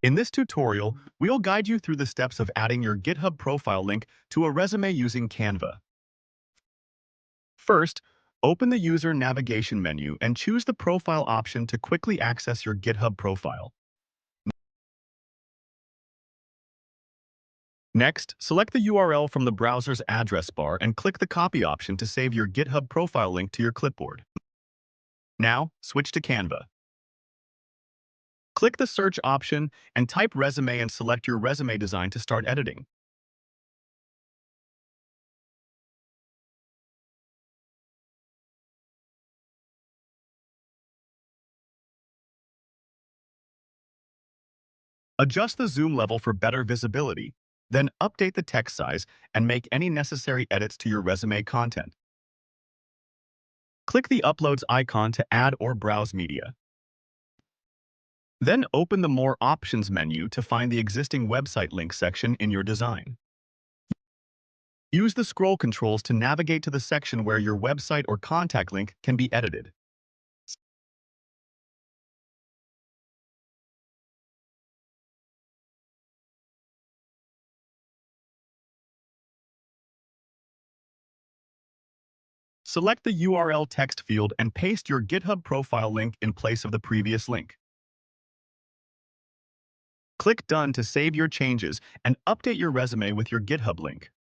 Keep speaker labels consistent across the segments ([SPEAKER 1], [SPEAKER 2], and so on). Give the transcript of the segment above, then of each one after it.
[SPEAKER 1] In this tutorial, we'll guide you through the steps of adding your GitHub profile link to a resume using Canva. First, open the user navigation menu and choose the profile option to quickly access your GitHub profile. Next, select the URL from the browser's address bar and click the copy option to save your GitHub profile link to your clipboard. Now, switch to Canva. Click the search option and type resume and select your resume design to start editing. Adjust the zoom level for better visibility, then update the text size and make any necessary edits to your resume content. Click the Uploads icon to add or browse media. Then open the More Options menu to find the existing website link section in your design. Use the scroll controls to navigate to the section where your website or contact link can be edited. Select the URL text field and paste your GitHub profile link in place of the previous link. Click Done to save your changes and update your resume with your GitHub link.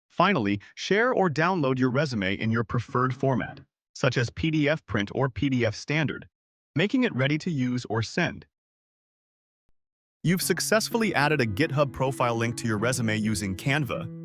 [SPEAKER 1] Finally, share or download your resume in your preferred format, such as PDF print or PDF standard, making it ready to use or send. You've successfully added a GitHub profile link to your resume using Canva,